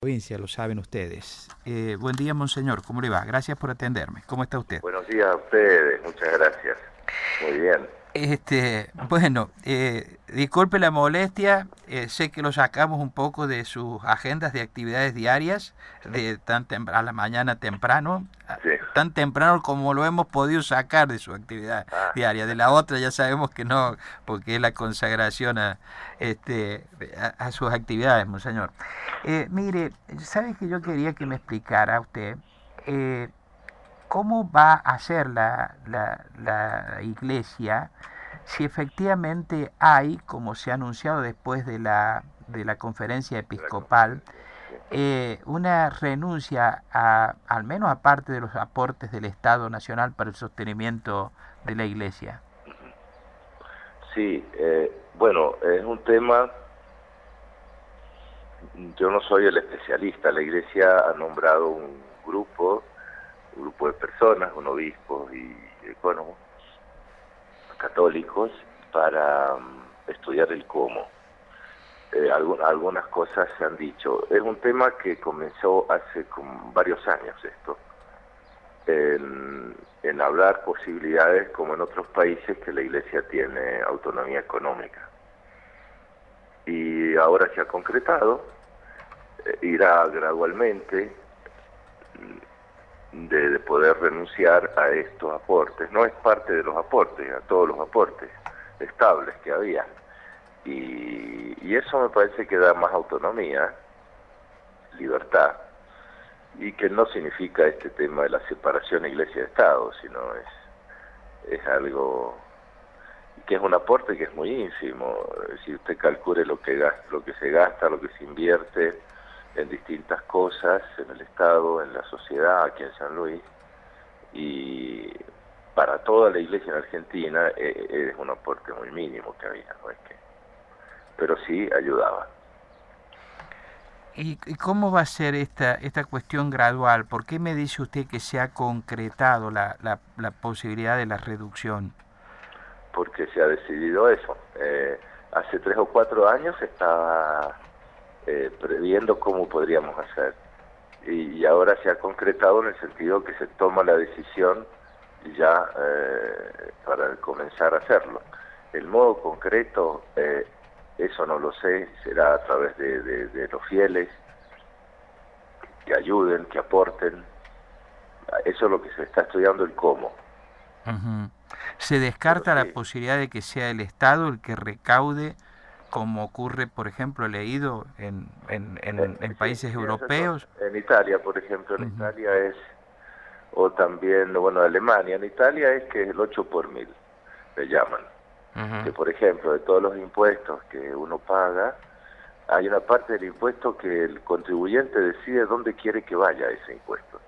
Provincia, lo saben ustedes. Buen día, monseñor, ¿cómo le va? Gracias por atenderme. ¿Cómo está usted? Buenos días a ustedes, muchas gracias. Muy bien. Bueno, disculpe la molestia, sé que lo sacamos un poco de sus agendas de actividades diarias, de a la mañana temprano, Sí. tan temprano como lo hemos podido sacar de su actividad Ah, diaria. De la otra ya sabemos que no, porque es la consagración a sus actividades, monseñor. Mire, ¿sabe que yo quería que me explicara usted? Eh, ¿Cómo va a ser la iglesia si efectivamente hay, como se ha anunciado después de la conferencia de la episcopal, conferencia. Sí. una renuncia al menos aparte de los aportes del Estado Nacional para el sostenimiento de la iglesia? Sí, bueno, es un tema, yo no soy el especialista, la Iglesia ha nombrado un grupo de personas, un obispo y ecónomos católicos para estudiar el cómo. Algunas cosas se han dicho. Es un tema que comenzó hace como varios años esto. En hablar posibilidades, como en otros países, que la Iglesia tiene autonomía económica. Y ahora se ha concretado, irá gradualmente de poder renunciar a estos aportes. No es parte de los aportes, a todos los aportes estables que había. Y eso me parece que da más autonomía, libertad, y que no significa este tema de la separación Iglesia-Estado, sino es algo que es un aporte que es muy ínfimo. Si usted calcule lo que se gasta, lo que se invierte en distintas cosas, en el Estado, en la sociedad, aquí en San Luis, y para toda la iglesia en Argentina es un aporte muy mínimo que había, no es que, pero sí ayudaba. ¿Y cómo va a ser esta cuestión gradual? ¿Por qué me dice usted que se ha concretado la posibilidad de la reducción? Porque se ha decidido eso. Hace 3 o 4 años estaba previendo cómo podríamos hacer. Y ahora se ha concretado en el sentido que se toma la decisión ya para comenzar a hacerlo. El modo concreto, eso no lo sé, será a través de los fieles, que ayuden, que aporten. Eso es lo que se está estudiando, el cómo. Ujú. ¿Se Pero descarta la sí, posibilidad de que sea el Estado el que recaude, como ocurre, por ejemplo, leído en sí, países tienes razón. europeos? En Italia, por ejemplo, en Ujú, Italia es, o también, bueno, Alemania, en Italia es que es el 8 por mil, le llaman. ujú, Que, por ejemplo, de todos los impuestos que uno paga, hay una parte del impuesto que el contribuyente decide dónde quiere que vaya ese impuesto.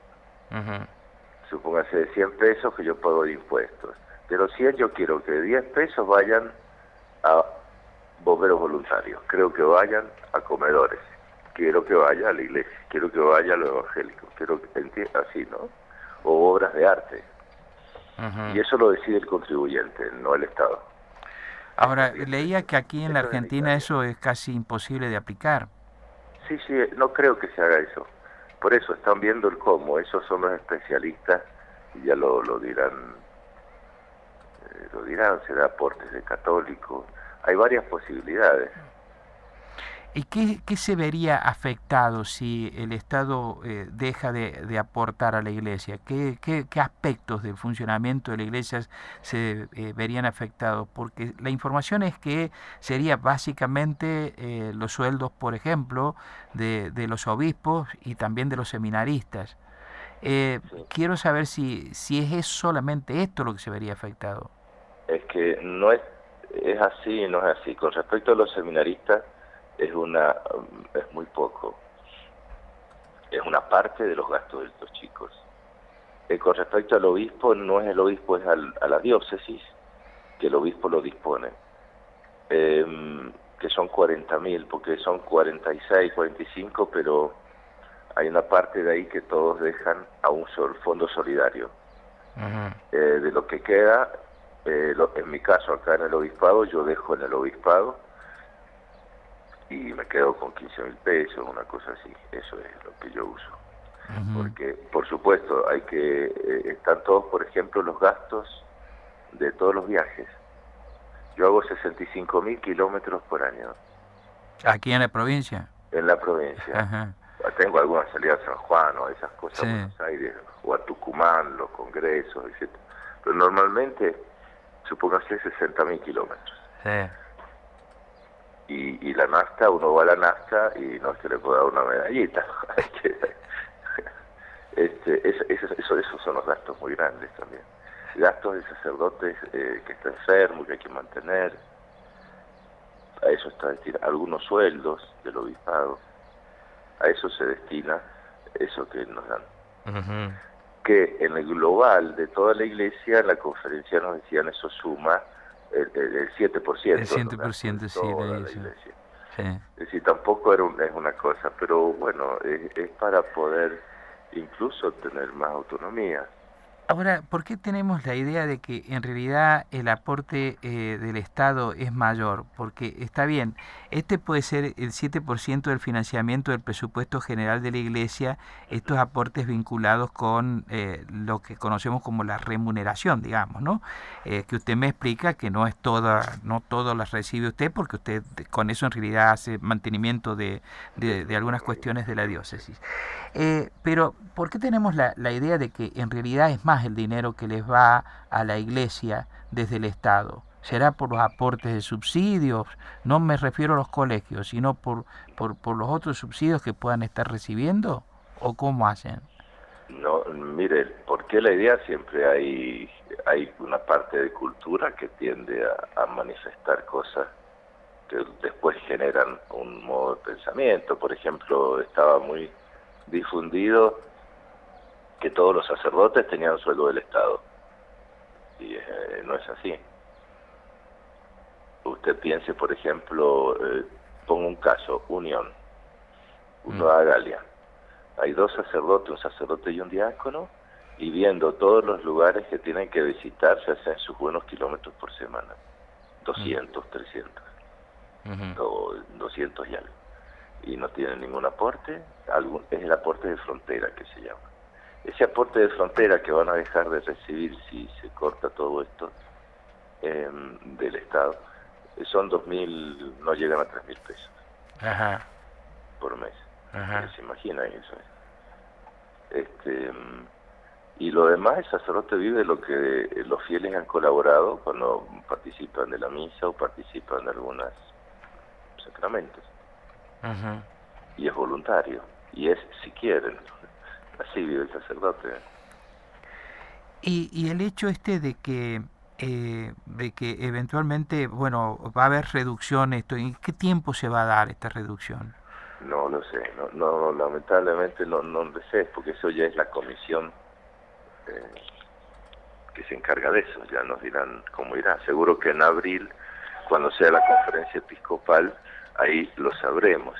ujú. Supóngase de 100 pesos que yo pago de impuestos. De los 100 yo quiero que 10 pesos vayan a bomberos voluntarios, creo que vayan a comedores, quiero que vaya a la iglesia, quiero que vaya a los evangélicos, quiero que así, ¿no? O obras de arte. Y Ujú. eso lo decide el contribuyente, no el Estado. Está Ahora, bien, leía que aquí en la eso es en Argentina Italia. eso es casi imposible de aplicar. Sí, sí, no creo que se haga eso. Por eso están viendo el cómo, esos son los especialistas y ya lo dirán, será aportes de católicos. Hay varias posibilidades. ¿Y qué se vería afectado si el Estado deja de aportar a la Iglesia? ¿Qué aspectos del funcionamiento de la Iglesia se verían afectados? Porque la información es que sería básicamente los sueldos, por ejemplo, de los obispos y también de los seminaristas. Sí. Quiero saber si es solamente esto lo que se vería afectado. Es que no es así y no es así. Con respecto a los seminaristas, es muy poco. Es una parte de los gastos de estos chicos. Con respecto al obispo, no es el obispo, es a la diócesis, que el obispo lo dispone. Que son 40.000, porque son 46, 45, pero hay una parte de ahí que todos dejan a un fondo solidario. Ujú, De lo que queda, en mi caso acá en el obispado, yo dejo en el obispado y me quedo con 15.000 pesos, una cosa así. Eso es lo que yo uso. Porque, por supuesto, están todos, por ejemplo, los gastos de todos los viajes. Yo hago 65.000 kilómetros por año. ¿Aquí en la provincia? En la provincia. Ajá. Tengo algunas salidas a San Juan o esas cosas, Sí, a Buenos Aires, o a Tucumán, los congresos, etc. Pero normalmente, supóngase 60.000 kilómetros. sí. Y la nafta, uno va a la nafta y no se le puede dar una medallita. Esos son los gastos muy grandes también. Gastos de sacerdotes que está enfermo, que hay que mantener. A eso está destinado. Algunos sueldos del obispado. A eso se destina eso que nos dan. Que en el global de toda la iglesia, en la conferencia nos decían eso suma el 7%. El 100%, sí, toda de la eso. iglesia. Sí. Es decir, tampoco es una cosa, pero bueno, es para poder incluso tener más autonomía. Ahora, ¿por qué tenemos la idea de que en realidad el aporte del Estado es mayor? Porque está bien, este puede ser el 7% del financiamiento del presupuesto general de la Iglesia, estos aportes vinculados con lo que conocemos como la remuneración, digamos, ¿no? Que usted me explica que no es no todo las recibe usted, porque usted con eso en realidad hace mantenimiento de algunas cuestiones de la diócesis. Pero, ¿por qué tenemos la idea de que en realidad es más el dinero que les va a la iglesia desde el Estado? ¿Será por los aportes de subsidios? No me refiero a los colegios, sino por los otros subsidios que puedan estar recibiendo, ¿o cómo hacen? No, mire, porque la idea siempre hay una parte de cultura que tiende a manifestar cosas que después generan un modo de pensamiento. Por ejemplo, estaba muy difundido que todos los sacerdotes tenían sueldo del Estado. Y no es así. Usted piense, por ejemplo, pongo un caso, Unión, Nueva Galia. Hay 2 sacerdotes, un sacerdote y un diácono, y viendo todos los lugares que tienen que visitar, se hacen sus buenos kilómetros por semana. 200, 300, o 200 y algo. Y no tienen ningún aporte, es el aporte de frontera que se llama. Ese aporte de frontera que van a dejar de recibir si se corta todo esto del Estado, son 2.000, no llegan a 3.000 pesos. Ajá. Por mes. Ajá. ¿Se imagina eso? Y lo demás, el sacerdote vive lo que los fieles han colaborado cuando participan de la misa o participan de algunos sacramentos. Y es voluntario, y es si quieren. Así vive el sacerdote. Y el hecho de que eventualmente, bueno, va a haber reducción, ¿en qué tiempo se va a dar esta reducción? No lo sé, no, lamentablemente no lo sé, porque eso ya es la comisión que se encarga de eso, ya nos dirán cómo irá. Seguro que en abril, cuando sea la conferencia episcopal, ahí lo sabremos.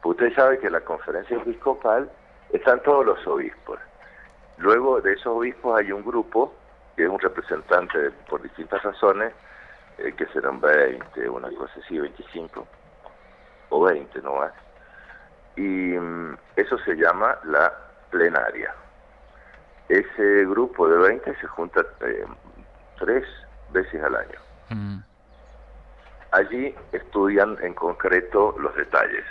Usted sabe que en la conferencia episcopal están todos los obispos. Luego de esos obispos hay un grupo, que es un representante por distintas razones, que serán 20, una cosa así, 25, o 20 no más. Y eso se llama la plenaria. Ese grupo de 20 se junta 3 veces al año. Allí estudian en concreto los detalles.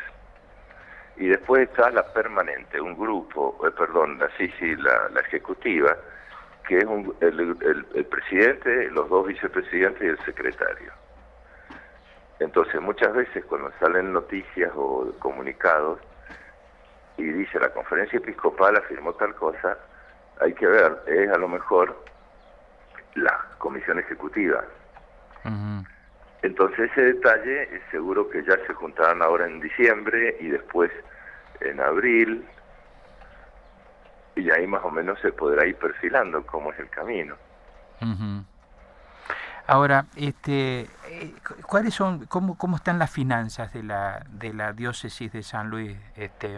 Y después está la permanente, un grupo, la ejecutiva, que es el presidente, los 2 vicepresidentes y el secretario. Entonces, muchas veces cuando salen noticias o comunicados y dice la conferencia episcopal afirmó tal cosa, hay que ver, es a lo mejor la comisión ejecutiva. Entonces ese detalle seguro que ya se juntarán ahora en diciembre y después en abril, y ahí más o menos se podrá ir perfilando cómo es el camino. Ahora, ¿cuáles son, cómo están las finanzas de la diócesis de San Luis,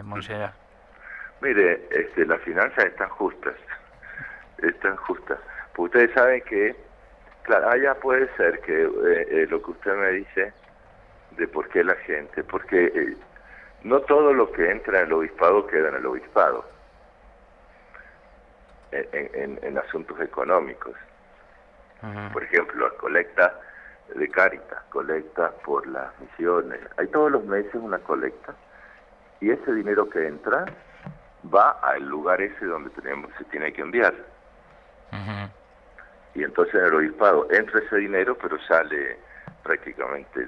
monseñor? Mire, las finanzas están justas. Pues ustedes saben que, claro, allá puede ser que lo que usted me dice de por qué la gente, porque no todo lo que entra en el obispado queda en el obispado, en asuntos económicos. Por ejemplo, la colecta de Cáritas, colecta por las misiones. Hay todos los meses una colecta y ese dinero que entra va al lugar ese donde se tiene que enviar. Y entonces en el obispado entra ese dinero, pero sale prácticamente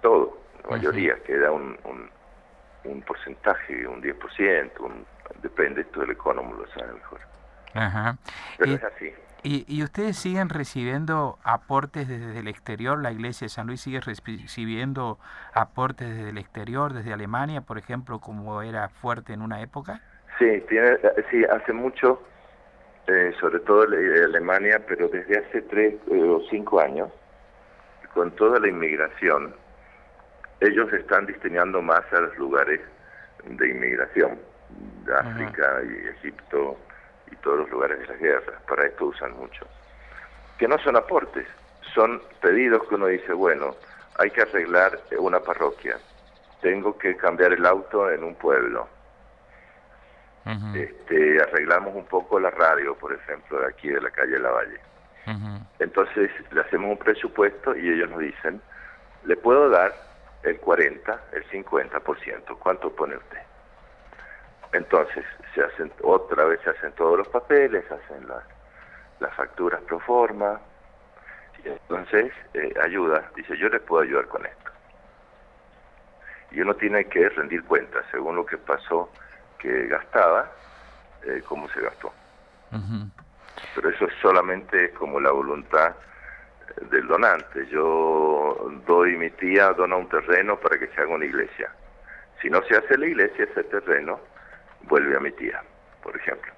todo, la mayoría, queda un porcentaje, un 10%, depende, esto del economo lo sabe mejor. Pero es así. ¿Y ustedes siguen recibiendo aportes desde el exterior? ¿La Iglesia de San Luis sigue recibiendo aportes desde el exterior, desde Alemania, por ejemplo, como era fuerte en una época? Sí, sí, hace mucho, sobre todo Alemania, pero desde hace 3 o 5 años, con toda la inmigración, ellos están destinando más a los lugares de inmigración, de África y Egipto y todos los lugares de las guerras. Para esto usan mucho. Que no son aportes, son pedidos que uno dice, bueno, hay que arreglar una parroquia, tengo que cambiar el auto en un pueblo, arreglamos un poco la radio, por ejemplo, de aquí de la calle Lavalle. Entonces le hacemos un presupuesto y ellos nos dicen, le puedo dar el 40, el 50%, ¿cuánto pone usted? Entonces otra vez se hacen todos los papeles, hacen las facturas pro forma, y entonces ayuda, dice, yo les puedo ayudar con esto. Y uno tiene que rendir cuentas según lo que pasó, que gastaba, cómo se gastó. Pero eso es solamente como la voluntad del donante. Yo mi tía dona un terreno para que se haga una iglesia. Si no se hace la iglesia, ese terreno vuelve a mi tía, por ejemplo.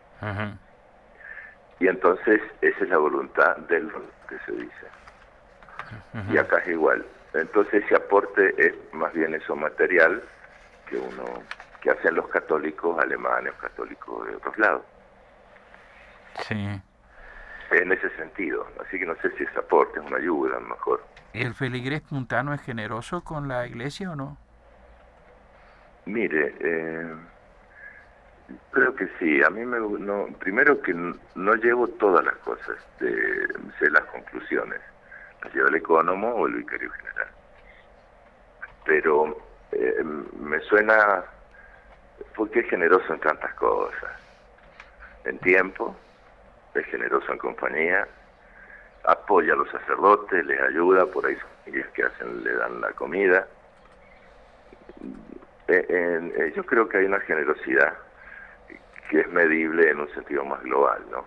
Y entonces esa es la voluntad del que se dice. Y acá es igual. Entonces ese aporte es más bien eso material que hacen los católicos alemanes, católicos de otros lados. Sí. En ese sentido. Así que no sé si es aporte, es una ayuda, a lo mejor. ¿El feligrés puntano es generoso con la iglesia o no? Mire, creo que sí. A mí primero que no llevo todas las cosas, sé las conclusiones. Las lleva el ecónomo o el vicario general. Pero me suena, porque es generoso en tantas cosas. En tiempo, es generoso en compañía, apoya a los sacerdotes, les ayuda, por ahí son familias que le dan la comida. Yo creo que hay una generosidad que es medible en un sentido más global, ¿no?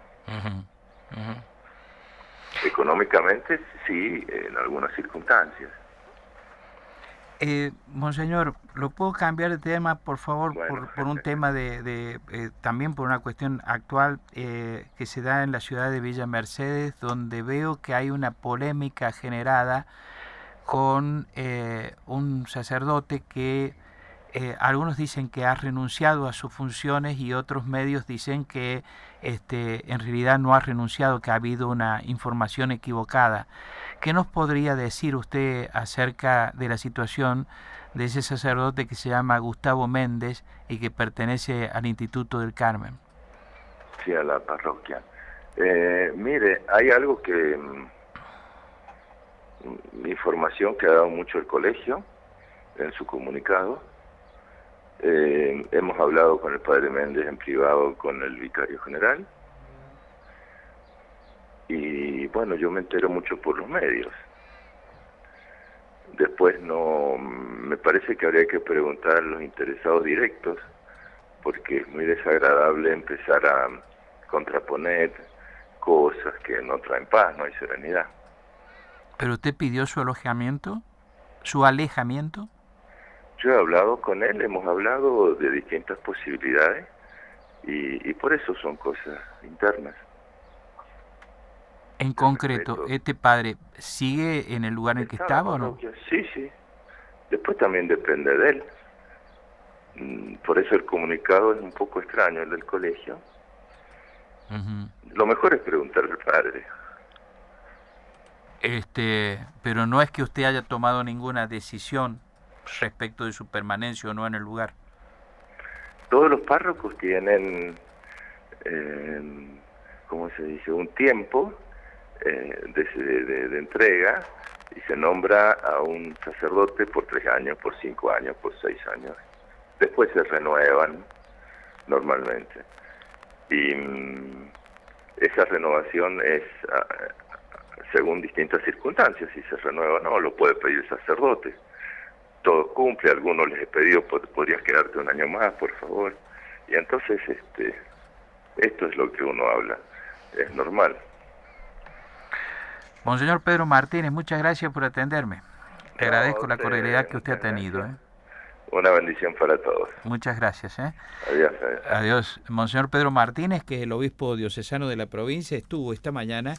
Económicamente, sí, en algunas circunstancias. Monseñor, ¿lo puedo cambiar de tema, por favor, Bueno. por un tema también por una cuestión actual que se da en la ciudad de Villa Mercedes, donde veo que hay una polémica generada con un sacerdote que algunos dicen que ha renunciado a sus funciones y otros medios dicen que en realidad no ha renunciado, que ha habido una información equivocada. ¿Qué nos podría decir usted acerca de la situación de ese sacerdote que se llama Gustavo Méndez y que pertenece al Instituto del Carmen? Sí, a la parroquia. Mire, hay algo que información que ha dado mucho el colegio en su comunicado. Hemos hablado con el padre Méndez en privado, con el vicario general, y bueno, yo me entero mucho por los medios. Después me parece que habría que preguntar a los interesados directos, porque es muy desagradable empezar a contraponer cosas que no traen paz, no hay serenidad. ¿Pero usted pidió su alojamiento? ¿Su alejamiento? Yo he hablado con él, hemos hablado de distintas posibilidades y por eso son cosas internas. En concreto, ¿este padre sigue en el lugar en el que estaba o no? Sí, sí. Después también depende de él. Por eso el comunicado es un poco extraño, el del colegio. Lo mejor es preguntarle al padre. Pero no es que usted haya tomado ninguna decisión respecto de su permanencia o no en el lugar. Todos los párrocos tienen, ¿cómo se dice?, un tiempo de entrega, y se nombra a un sacerdote por 3 años, por 5 años, por 6 años. Después se renuevan normalmente. Y esa renovación es según distintas circunstancias. Si se renueva o no, lo puede pedir el sacerdote. Todo cumple, a algunos les he pedido, podrías quedarte un año más, por favor. Y entonces esto es lo que uno habla, es normal. Monseñor Pedro Martínez, muchas gracias por atenderme. Le agradezco la cordialidad que usted ha tenido. Una bendición para todos. Muchas gracias. Adiós. Adiós. Monseñor Pedro Martínez, que es el obispo diocesano de la provincia, estuvo esta mañana